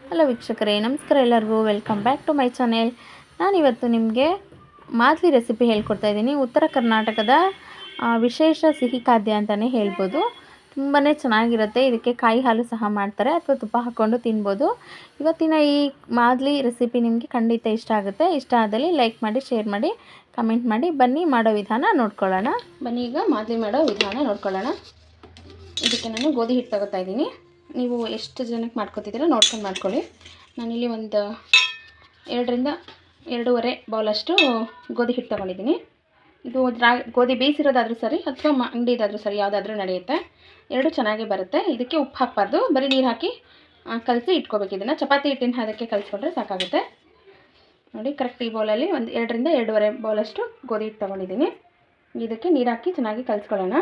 Hello ವೀಕ್ಷಕರೇ, ನಮಸ್ಕಾರ ಎಲ್ಲರಿಗೂ. Welcome back to my channel. ನಾನಿವತ್ತು ನಿಮಗೆ ಮಾದಲಿ ರೆಸಿಪಿ ಹೇಳ್ಕೊಡ್ತಾ ಇದ್ದೀನಿ. ಉತ್ತರ ಕರ್ನಾಟಕದ ವಿಶೇಷ ಸಿಹಿ ಖಾದ್ಯ ಅಂತಲೇ ಹೇಳ್ಬೋದು. ತುಂಬಾ ಚೆನ್ನಾಗಿರುತ್ತೆ. ಇದಕ್ಕೆ ಕಾಯಿ ಹಾಲು ಸಹ ಮಾಡ್ತಾರೆ ಅಥವಾ ತುಪ್ಪ ಹಾಕ್ಕೊಂಡು ತಿನ್ಬೋದು. ಇವತ್ತಿನ ಈ ಮಾದಲಿ ರೆಸಿಪಿ ನಿಮಗೆ ಖಂಡಿತ ಇಷ್ಟ ಆಗುತ್ತೆ. ಇಷ್ಟ ಆದಲ್ಲಿ ಲೈಕ್ ಮಾಡಿ, ಶೇರ್ ಮಾಡಿ, ಕಮೆಂಟ್ ಮಾಡಿ. ಬನ್ನಿ ಮಾಡೋ ವಿಧಾನ ನೋಡ್ಕೊಳ್ಳೋಣ. ಬನ್ನಿ ಈಗ ಮಾದಲಿ ಮಾಡೋ ವಿಧಾನ ನೋಡ್ಕೊಳ್ಳೋಣ. ಇದಕ್ಕೆ ನಾನು ಗೋಧಿ ಹಿಟ್ಟು ತಗೋತಾ ಇದ್ದೀನಿ. ನೀವು ಎಷ್ಟು ಜನಕ್ಕೆ ಮಾಡ್ಕೊತಿದ್ದೀರೋ ನೋಡ್ಕೊಂಡು ಮಾಡ್ಕೊಳ್ಳಿ. ನಾನಿಲ್ಲಿ ಒಂದು 2ರಿಂದ 2.5 ಬೌಲಷ್ಟು ಗೋಧಿ ಹಿಟ್ಟು ತೊಗೊಂಡಿದ್ದೀನಿ. ಇದು ಗೋಧಿ ಬೇಯಿಸಿರೋದಾದರೂ ಸರಿ ಅಥವಾ ಅಂಗಡಿದಾದರೂ ಸರಿ, ಯಾವುದಾದ್ರೂ ನಡೆಯುತ್ತೆ. ಎರಡು ಚೆನ್ನಾಗೇ ಬರುತ್ತೆ. ಇದಕ್ಕೆ ಉಪ್ಪು ಹಾಕಬಾರ್ದು, ಬರೀ ನೀರು ಹಾಕಿ ಕಲಸಿ ಇಟ್ಕೋಬೇಕು. ಇದನ್ನು ಚಪಾತಿ ಹಿಟ್ಟಿನ ಅದಕ್ಕೆ ಕಲಿಸ್ಕೊಂಡ್ರೆ ಸಾಕಾಗುತ್ತೆ. ನೋಡಿ, ಕರೆಕ್ಟ್ ಈ ಬೌಲಲ್ಲಿ ಒಂದು 2ರಿಂದ 2.5 ಬೌಲಷ್ಟು ಗೋಧಿ ಹಿಟ್ಟು ತೊಗೊಂಡಿದ್ದೀನಿ. ಇದಕ್ಕೆ ನೀರು ಹಾಕಿ ಚೆನ್ನಾಗಿ ಕಲಿಸ್ಕೊಳ್ಳೋಣ.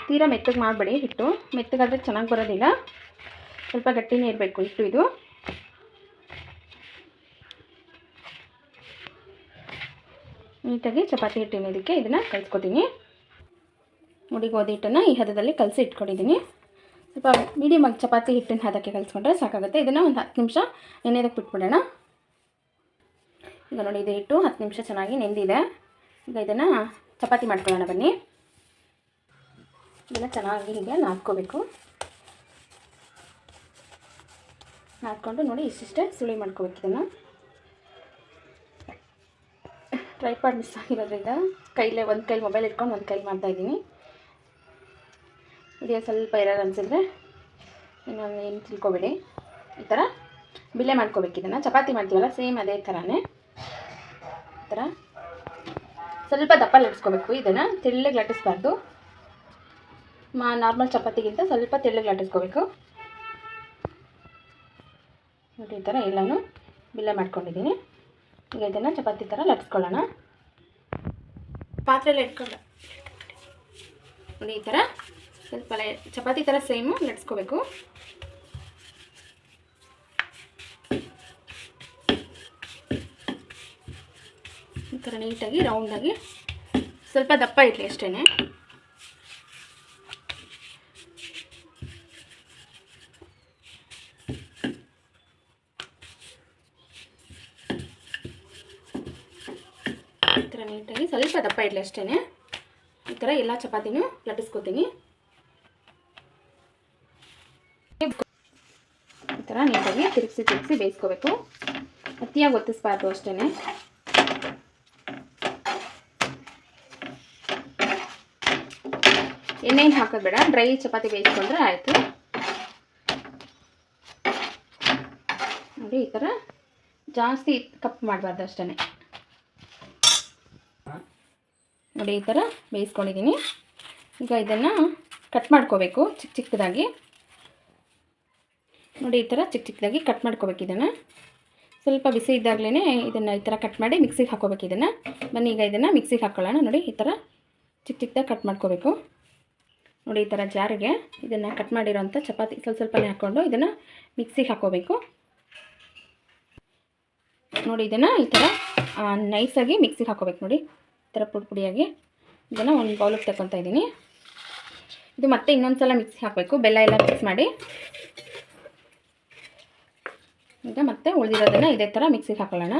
ತೀರಾ ಮೆತ್ತಗೆ ಮಾಡಬೇಡಿ. ಹಿಟ್ಟು ಮೆತ್ತಗಾದರೆ ಚೆನ್ನಾಗಿ ಬರೋದಿಲ್ಲ. ಸ್ವಲ್ಪ ಗಟ್ಟಿನೇ ಇರಬೇಕು ಹಿಟ್ಟು. ಇದು ನೀಟಾಗಿ ಚಪಾತಿ ಹಿಟ್ಟಿನ ಇದಕ್ಕೆ ಇದನ್ನು ಕಲಿಸ್ಕೊತೀನಿ. ನೋಡಿ, ಗೋಧಿ ಹಿಟ್ಟನ್ನು ಈ ಹದದಲ್ಲಿ ಕಲಸಿ ಇಟ್ಕೊಂಡಿದ್ದೀನಿ. ಸ್ವಲ್ಪ ಮೀಡಿಯಮ್ ಆಗಿ ಚಪಾತಿ ಹಿಟ್ಟಿನ ಹದಕ್ಕೆ ಕಲಿಸ್ಕೊಂಡ್ರೆ ಸಾಕಾಗುತ್ತೆ. ಇದನ್ನು ಒಂದು 10 ನಿಮಿಷ ನೆನೆಯೋದಕ್ಕೆ ಬಿಟ್ಬಿಡೋಣ. ಈಗ ನೋಡಿ, ಇದು ಹಿಟ್ಟು 10 ನಿಮಿಷ ಚೆನ್ನಾಗಿ ನೆಂದಿದೆ. ಈಗ ಇದನ್ನು ಚಪಾತಿ ಮಾಡ್ಕೊಳ್ಳೋಣ. ಬನ್ನಿ, ಇದನ್ನು ಚೆನ್ನಾಗಿ ಹೀಗೆ ನಾದ್ಕೋಬೇಕು. ನಾದ್ಕೊಂಡು ನೋಡಿ, ಇಷ್ಟಿಷ್ಟೇ ಸುಳಿ ಮಾಡ್ಕೋಬೇಕು. ಇದನ್ನು ಟ್ರೈಪಾಡ್ ಮಿಸ್ ಆಗಿರೋದ್ರಿಂದ ಕೈಲೇ ಒಂದು ಕೈಲಿ ಮೊಬೈಲ್ ಇಟ್ಕೊಂಡು ಒಂದು ಕೈಲಿ ಮಾಡ್ತಾಯಿದ್ದೀನಿ. ವಿಡಿಯೋ ಸ್ವಲ್ಪ ಎರರ್ ಅನಿಸಿದ್ರೆ ಇನ್ನೊಂದು ಏನು ತಿಳ್ಕೊಬೇಡಿ. ಈ ಥರ ಬಿಲ್ಲೆ ಮಾಡ್ಕೋಬೇಕು. ಇದನ್ನು ಚಪಾತಿ ಮಾಡ್ತೀವಲ್ಲ, ಸೇಮ್ ಅದೇ ಥರನೇ ಈ ಥರ ಸ್ವಲ್ಪ ದಪ್ಪ ಲಟ್ಟಿಸ್ಕೋಬೇಕು. ಇದನ್ನು ತೆಳ್ಳಗೆ ಲಟ್ಟಿಸ್ಬಾರ್ದು. ನಾರ್ಮಲ್ ಚಪಾತಿಗಿಂತ ಸ್ವಲ್ಪ ತೆಳ್ಳಗೆ ಲಟ್ಟಿಸ್ಕೋಬೇಕು. ನೋಡಿ, ಈ ಥರ ಎಲ್ಲನೂ ಬಿಲ್ಲೆ ಮಾಡ್ಕೊಂಡಿದ್ದೀನಿ. ಈಗ ಇದನ್ನು ಚಪಾತಿ ಥರ ಲಟ್ಟಿಸ್ಕೊಳ್ಳೋಣ. ಪಾತ್ರೆಯಲ್ಲಿ ಇಟ್ಕೊಂಡು ನೋಡಿ, ಈ ಥರ ಸ್ವಲ್ಪ ಚಪಾತಿ ಥರ ಸೇಮು ಲಟ್ಟಿಸ್ಕೋಬೇಕು. ಈ ಥರ ನೀಟಾಗಿ ರೌಂಡಾಗಿ ಸ್ವಲ್ಪ ದಪ್ಪ ಇರಲಿ ಅಷ್ಟೇ. ಈ ಥರ ನೀಟಾಗಿ ಸ್ವಲ್ಪ ದಪ್ಪ ಇರಲಿ ಅಷ್ಟೇ. ಈ ಥರ ಎಲ್ಲ ಚಪಾತಿನೂ ಲಟ್ಟಿಸ್ಕೊತೀನಿ. ಈ ಥರ ನೀಟಾಗಿ ತಿರುಗಿಸಿ ಬೇಯಿಸ್ಕೋಬೇಕು. ಅತಿಯಾಗಿ ಒತ್ತಿಸ್ಬಾರ್ದು ಅಷ್ಟೇ. ಎಣ್ಣೆಯನ್ನು ಹಾಕೋದು ಬೇಡ, ಡ್ರೈ ಚಪಾತಿ ಬೇಯಿಸ್ಕೊಂಡ್ರೆ ಆಯಿತು. ನೋಡಿ, ಈ ಥರ ಜಾಸ್ತಿ ಕಪ್ ಮಾಡಬಾರ್ದು ಅಷ್ಟೇ. ನೋಡಿ, ಈ ಥರ ಬೇಯಿಸ್ಕೊಂಡಿದ್ದೀನಿ. ಈಗ ಇದನ್ನು ಕಟ್ ಮಾಡ್ಕೋಬೇಕು ಚಿಕ್ಕದಾಗಿ. ನೋಡಿ, ಈ ಥರ ಚಿಕ್ಕದಾಗಿ ಕಟ್ ಮಾಡ್ಕೋಬೇಕು. ಇದನ್ನು ಸ್ವಲ್ಪ ಬಿಸಿ ಇದ್ದಾಗಲೇ ಇದನ್ನು ಈ ಥರ ಕಟ್ ಮಾಡಿ ಮಿಕ್ಸಿಗೆ ಹಾಕೋಬೇಕು. ಇದನ್ನು ಬನ್ನಿ ಈಗ ಇದನ್ನು ಮಿಕ್ಸಿಗೆ ಹಾಕ್ಕೊಳ್ಳೋಣ. ನೋಡಿ, ಈ ಥರ ಚಿಕ್ಕದಾಗಿ ಕಟ್ ಮಾಡ್ಕೋಬೇಕು. ನೋಡಿ, ಈ ಥರ ಜಾರಿಗೆ ಇದನ್ನು ಕಟ್ ಮಾಡಿರೋಂಥ ಚಪಾತಿ ಸ್ವಲ್ಪನೇ ಹಾಕ್ಕೊಂಡು ಇದನ್ನು ಮಿಕ್ಸಿಗೆ ಹಾಕ್ಕೋಬೇಕು. ನೋಡಿ, ಇದನ್ನು ಈ ಥರ ನೈಸಾಗಿ ಮಿಕ್ಸಿಗೆ ಹಾಕ್ಕೋಬೇಕು. ನೋಡಿ, ಈ ಥರ ಪುಡಿಯಾಗಿ ಇದನ್ನು ಒಂದು ಬೌಲಿಗೆ ತಗೊತಾ ಇದ್ದೀನಿ. ಇದು ಮತ್ತೆ ಇನ್ನೊಂದು ಸಲ ಮಿಕ್ಸಿಗೆ ಹಾಕಬೇಕು. ಬೆಲ್ಲ ಎಲ್ಲ ಮಿಕ್ಸ್ ಮಾಡಿ ಈಗ ಮತ್ತೆ ಉಳಿದಿರೋದನ್ನು ಇದೇ ಥರ ಮಿಕ್ಸಿಗೆ ಹಾಕೊಳ್ಳೋಣ.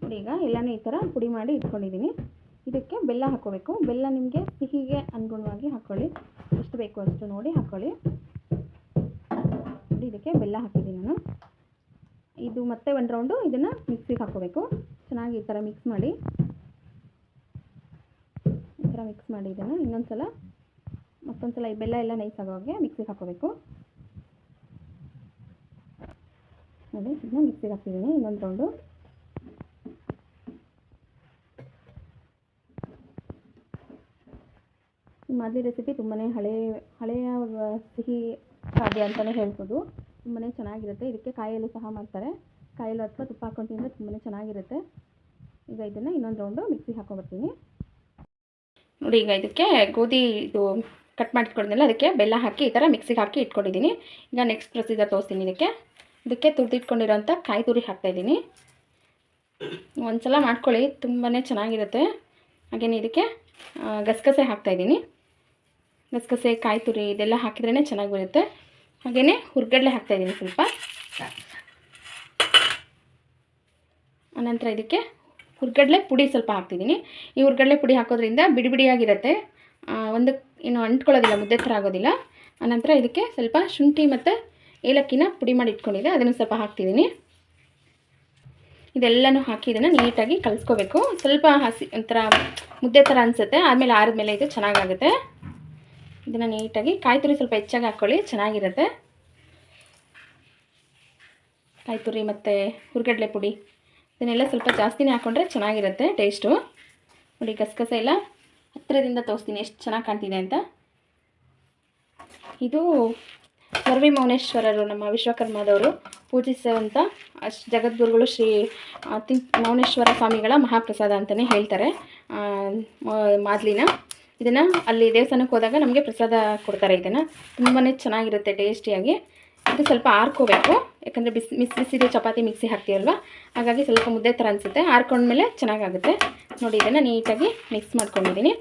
ನೋಡಿ, ಈಗ ಎಲ್ಲನೂ ಈ ಥರ ಪುಡಿ ಮಾಡಿ ಇಟ್ಕೊಂಡಿದ್ದೀನಿ. ಇದಕ್ಕೆ ಬೆಲ್ಲ ಹಾಕ್ಕೋಬೇಕು. ಬೆಲ್ಲ ನಿಮಗೆ ಸಿಹಿಗೆ ಅನುಗುಣವಾಗಿ ಹಾಕ್ಕೊಳ್ಳಿ, ಎಷ್ಟು ಬೇಕು ಅಷ್ಟು ನೋಡಿ ಹಾಕ್ಕೊಳ್ಳಿ. ನೋಡಿ, ಇದಕ್ಕೆ ಬೆಲ್ಲ ಹಾಕಿದ್ದೀನಿ ನಾನು. ಇದು ಮತ್ತೆ ಒಂದು ರೌಂಡು ಇದನ್ನು ಮಿಕ್ಸಿಗೆ ಹಾಕ್ಕೋಬೇಕು. ಚೆನ್ನಾಗಿ ಈ ಥರ ಮಿಕ್ಸ್ ಮಾಡಿ ಇದನ್ನು ಇನ್ನೊಂದು ಮತ್ತೊಂದು ಸಲ ಈ ಬೆಲ್ಲ ಎಲ್ಲ ನೈಸ್ ಆಗೋಗೆ ಮಿಕ್ಸಿಗೆ ಹಾಕ್ಕೋಬೇಕು. ನೋಡಿ, ಇದನ್ನ ಮಿಕ್ಸಿಗೆ ಹಾಕ್ತಿದ್ದೀನಿ ಇನ್ನೊಂದು ರೌಂಡು. ಈ ಮಾದಲಿ ರೆಸಿಪಿ ತುಂಬಾ ಹಳೆಯ ಸಿಹಿ ಖಾದ್ಯ ಅಂತಲೇ ಹೇಳ್ಬೋದು. ತುಂಬಾ ಚೆನ್ನಾಗಿರುತ್ತೆ. ಇದಕ್ಕೆ ಕಾಯಲು ಸಹ ಮಾಡ್ತಾರೆ. ಕಾಯಲು ಅಥವಾ ತುಪ್ಪ ಹಾಕ್ಕೊಂಡು ತಿಂದರೆ ತುಂಬಾ ಚೆನ್ನಾಗಿರುತ್ತೆ. ಈಗ ಇದನ್ನು ಇನ್ನೊಂದು ರೌಂಡು ಮಿಕ್ಸಿಗೆ ಹಾಕ್ಕೊಬರ್ತೀನಿ. ನೋಡಿ, ಈಗ ಇದಕ್ಕೆ ಗೋಧಿ ಇದು ಕಟ್ ಮಾಡಿಟ್ಕೊಂಡಿದ್ದೆನಲ್ಲ ಅದಕ್ಕೆ ಬೆಲ್ಲ ಹಾಕಿ ಈ ಥರ ಮಿಕ್ಸಿಗೆ ಹಾಕಿ ಇಟ್ಕೊಂಡಿದ್ದೀನಿ. ಈಗ ನೆಕ್ಸ್ಟ್ ಪ್ರೊಸೀಜರ್ ತೋರಿಸ್ತೀನಿ. ಇದಕ್ಕೆ ತುರಿದಿಟ್ಕೊಂಡಿರೋಂಥ ಕಾಯಿ ತುರಿ ಹಾಕ್ತಾಯಿದ್ದೀನಿ. ಒಂದು ಸಲ ಮಾಡ್ಕೊಳ್ಳಿ, ತುಂಬಾ ಚೆನ್ನಾಗಿರುತ್ತೆ. ಹಾಗೆಯೇ ಇದಕ್ಕೆ ಗಸಗಸೆ ಹಾಕ್ತಾಯಿದ್ದೀನಿ. ಗಸಗಸೆ ಕಾಯಿ ತುರಿ ಇದೆಲ್ಲ ಹಾಕಿದ್ರೇ ಚೆನ್ನಾಗಿ ಬರುತ್ತೆ. ಹಾಗೆಯೇ ಹುರ್ಗಡ್ಲೆ ಹಾಕ್ತಾಯಿದ್ದೀನಿ ಸ್ವಲ್ಪ. ಆನಂತರ ಇದಕ್ಕೆ ಹುರ್ಗಡ್ಲೆ ಪುಡಿ ಸ್ವಲ್ಪ ಹಾಕ್ತಿದ್ದೀನಿ. ಈ ಹುರ್ಗಡ್ಲೆ ಪುಡಿ ಹಾಕೋದ್ರಿಂದ ಬಿಡಿ ಬಿಡಿಯಾಗಿರುತ್ತೆ, ಒಂದು ಏನು ಅಂಟ್ಕೊಳ್ಳೋದಿಲ್ಲ, ಮುದ್ದೆ ಥರ ಆಗೋದಿಲ್ಲ. ಆನಂತರ ಇದಕ್ಕೆ ಸ್ವಲ್ಪ ಶುಂಠಿ ಮತ್ತು ಏಲಕ್ಕಿನ ಪುಡಿ ಮಾಡಿ ಇಟ್ಕೊಂಡಿದ್ದೆ, ಅದನ್ನು ಸ್ವಲ್ಪ ಹಾಕ್ತಿದ್ದೀನಿ. ಇದೆಲ್ಲನೂ ಹಾಕಿ ಇದನ್ನು ನೀಟಾಗಿ ಕಲಿಸ್ಕೋಬೇಕು. ಸ್ವಲ್ಪ ಹಸಿ ಒಂಥರ ಮುದ್ದೆ ಥರ ಅನಿಸುತ್ತೆ, ಆದಮೇಲೆ ಆರಿದ್ಮೇಲೆ ಇದು ಚೆನ್ನಾಗಾಗುತ್ತೆ. ಇದನ್ನು ನೀಟಾಗಿ ಕಾಯಿ ತುರಿ ಸ್ವಲ್ಪ ಹೆಚ್ಚಾಗಿ ಹಾಕ್ಕೊಳ್ಳಿ, ಚೆನ್ನಾಗಿರುತ್ತೆ. ಕಾಯಿ ತುರಿ ಮತ್ತು ಹುರ್ಗಡ್ಲೆ ಪುಡಿ ಇದನ್ನೆಲ್ಲ ಸ್ವಲ್ಪ ಜಾಸ್ತಿನೇ ಹಾಕ್ಕೊಂಡ್ರೆ ಚೆನ್ನಾಗಿರುತ್ತೆ ಟೇಸ್ಟು. ನೋಡಿ ಗಸಗಸೆ ಎಲ್ಲ ಹತ್ತಿರದಿಂದ ತೋರಿಸ್ತೀನಿ ಎಷ್ಟು ಚೆನ್ನಾಗಿ ಕಾಣ್ತಿದೆ ಅಂತ. ಇದು ವರ್ವಿ ಮೌನೇಶ್ವರರು, ನಮ್ಮ ವಿಶ್ವಕರ್ಮದವರು ಪೂಜಿಸುವಂಥ ಜಗದ್ಗುರುಗಳು ಶ್ರೀ ಮೌನೇಶ್ವರ ಸ್ವಾಮಿಗಳ ಮಹಾಪ್ರಸಾದ ಅಂತಲೇ ಹೇಳ್ತಾರೆ ಮಾದಲಿನ. ಇದನ್ನು ಅಲ್ಲಿ ದೇವಸ್ಥಾನಕ್ಕೆ ಹೋದಾಗ ನಮಗೆ ಪ್ರಸಾದ ಕೊಡ್ತಾರೆ. ಇದನ್ನು ತುಂಬಾ ಚೆನ್ನಾಗಿರುತ್ತೆ ಟೇಸ್ಟಿಯಾಗಿ. ಇದು ಸ್ವಲ್ಪ ಆರ್ಕೋಬೇಕು, ಯಾಕಂದರೆ ಬಿಸಿದು ಚಪಾತಿ ಮಿಕ್ಸಿ ಹಾಕ್ತೀವಲ್ವ, ಹಾಗಾಗಿ ಸ್ವಲ್ಪ ಮುದ್ದೆ ಥರ ಅನಿಸುತ್ತೆ. ಆರ್ಕೊಂಡ್ಮೇಲೆ ಚೆನ್ನಾಗಾಗುತ್ತೆ. ನೋಡಿ ಇದನ್ನು ನೀಟಾಗಿ ಮಿಕ್ಸ್ ಮಾಡ್ಕೊಂಡಿದ್ದೀನಿ.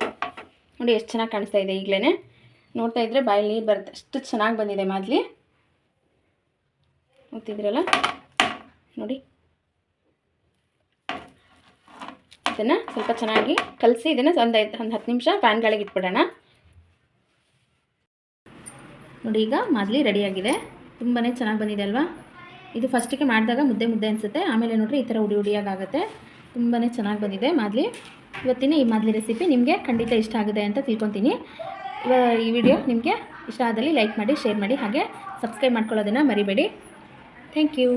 ನೋಡಿ ಎಷ್ಟು ಚೆನ್ನಾಗಿ ಕಾಣಿಸ್ತಾ ಇದೆ. ಈಗಲೇ ನೋಡ್ತಾ ಇದ್ದರೆ ಬಾಯಲ್ಲಿ ನೀರು ಬರುತ್ತೆ, ಅಷ್ಟು ಚೆನ್ನಾಗಿ ಬಂದಿದೆ ಮಾದಲಿ. ನೋಡ್ತಿದ್ರಲ್ಲ, ನೋಡಿ ಇದನ್ನು ಸ್ವಲ್ಪ ಚೆನ್ನಾಗಿ ಕಲಸಿ ಇದನ್ನು ಒಂದು 10 ನಿಮಿಷ ಫ್ಯಾನ್ ಗಾಳಿಗೆ ಇಟ್ಬಿಡೋಣ. ನೋಡಿ ಈಗ ಮಾದಲಿ ರೆಡಿಯಾಗಿದೆ, ತುಂಬಾ ಚೆನ್ನಾಗಿ ಬಂದಿದೆ ಅಲ್ವಾ. ಇದು ಫಸ್ಟಿಗೆ ಮಾಡಿದಾಗ ಮುದ್ದೆ ಮುದ್ದೆ ಅನಿಸುತ್ತೆ, ಆಮೇಲೆ ನೋಡಿರಿ ಈ ಥರ ಉಡಿ ಉಡಿಯಾಗುತ್ತೆ. ತುಂಬಾ ಚೆನ್ನಾಗಿ ಬಂದಿದೆ ಮಾದಲಿ. ಇವತ್ತಿನ ಈ ಮಾದಲಿ ರೆಸಿಪಿ ನಿಮಗೆ ಖಂಡಿತ ಇಷ್ಟ ಆಗಿದೆ ಅಂತ ತಿಳ್ಕೊತೀನಿ. ಈ ವಿಡಿಯೋ ನಿಮಗೆ ಇಷ್ಟ ಆದಲ್ಲಿ ಲೈಕ್ ಮಾಡಿ, ಶೇರ್ ಮಾಡಿ, ಹಾಗೆ ಸಬ್ಸ್ಕ್ರೈಬ್ ಮಾಡ್ಕೊಳ್ಳೋದನ್ನು ಮರಿಬೇಡಿ. Thank you.